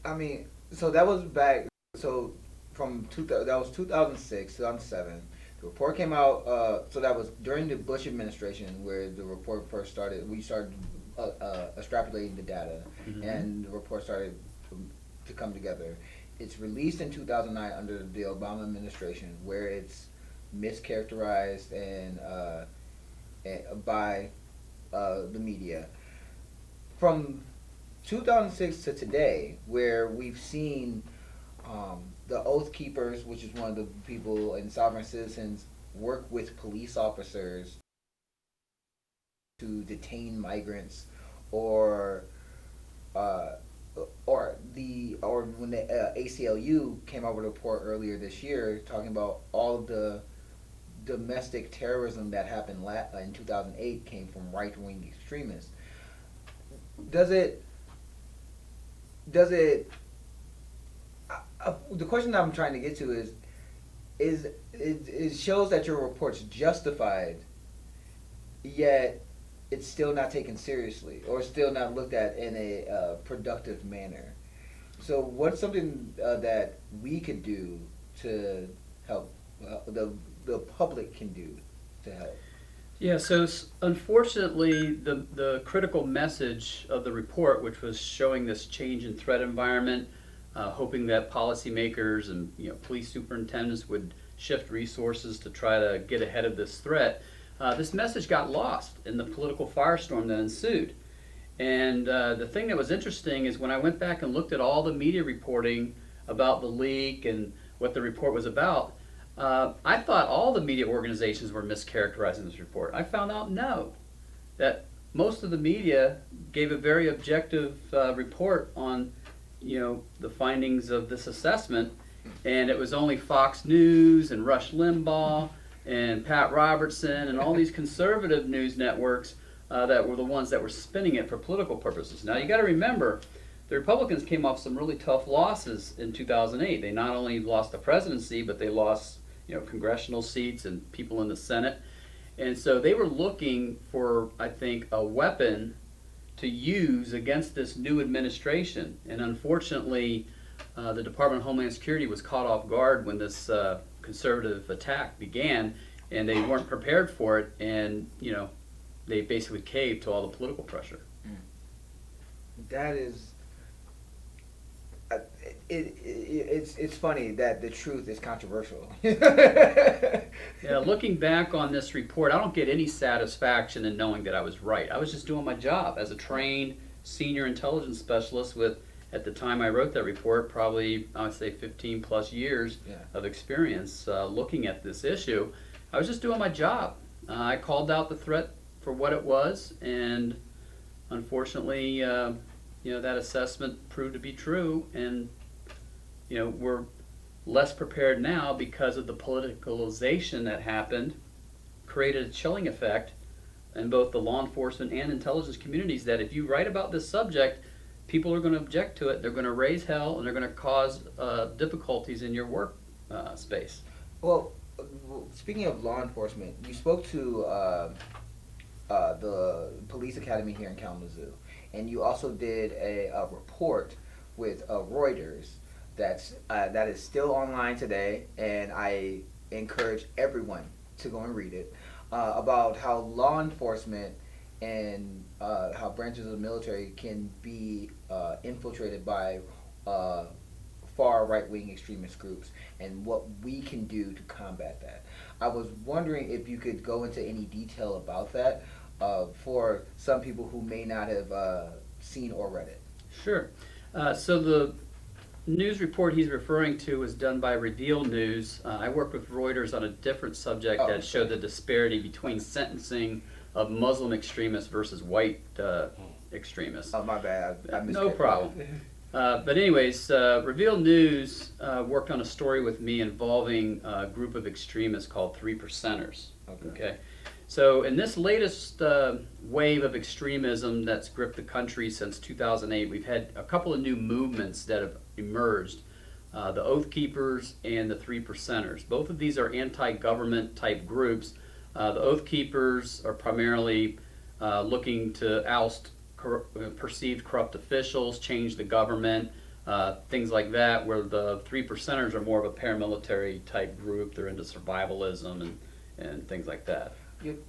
I mean, so that was back. So from that was 2006, 2007. The report came out. So that was during the Bush administration where the report first started. We started extrapolating the data, Mm-hmm. and the report started to come together. It's released in 2009 under the Obama administration, where it's mischaracterized and by the media. From 2006 to today, where we've seen the Oath Keepers, which is one of the people and sovereign citizens, work with police officers to detain migrants, or uh, or when the ACLU came out with a report earlier this year talking about all of the domestic terrorism that happened in 2008 came from right wing extremists. Does it does it the question that I'm trying to get to is it shows that your report's justified, yet it's still not taken seriously or still not looked at in a productive manner. So, what's something that we could do to help? The public can do to help. Yeah, so unfortunately, the critical message of the report, which was showing this change in threat environment, hoping that policymakers and police superintendents would shift resources to try to get ahead of this threat, this message got lost in the political firestorm that ensued. And the thing that was interesting is when I went back and looked at all the media reporting about the leak and what the report was about, I thought all the media organizations were mischaracterizing this report. I found out no, that most of the media gave a very objective report on, the findings of this assessment, and it was only Fox News and Rush Limbaugh and Pat Robertson and all these conservative news networks that were the ones that were spinning it for political purposes. Now you got to remember, the Republicans came off some really tough losses in 2008. They not only lost the presidency, but they lost congressional seats and people in the Senate. And so they were looking for, I think, a weapon to use against this new administration. And unfortunately, the Department of Homeland Security was caught off guard when this conservative attack began, and they weren't prepared for it, and they basically caved to all the political pressure. That is it's funny that the truth is controversial. Yeah, looking back on this report, I don't get any satisfaction in knowing that I was right. I was just doing my job as a trained senior intelligence specialist with, at the time I wrote that report, probably I would say 15 plus years of experience looking at this issue. I was just doing my job. I called out the threat for what it was, and unfortunately, that assessment proved to be true, and we're less prepared now because of the politicalization that happened, created a chilling effect in both the law enforcement and intelligence communities that if you write about this subject, people are going to object to it, they're going to raise hell, and they're going to cause difficulties in your work space. Well, speaking of law enforcement, you spoke to the police academy here in Kalamazoo, and you also did a report with Reuters that is still online today, and I encourage everyone to go and read it, about how law enforcement and how branches of the military can be infiltrated by far right-wing extremist groups and what we can do to combat that. I was wondering if you could go into any detail about that for some people who may not have seen or read it. Sure. So the news report he's referring to was done by Reveal News. I worked with Reuters on a different subject that showed the disparity between sentencing of Muslim extremists versus white extremists. Oh, my bad. I missed No problem. But anyways, Reveal News worked on a story with me involving a group of extremists called 3 Percenters. Okay. So in this latest wave of extremism that's gripped the country since 2008, we've had a couple of new movements that have emerged. The Oath Keepers and the 3 Percenters. Both of these are anti-government type groups. The Oath Keepers are primarily looking to oust perceived corrupt officials, change the government, things like that, where the 3%ers are more of a paramilitary type group. They're into survivalism and things like that. You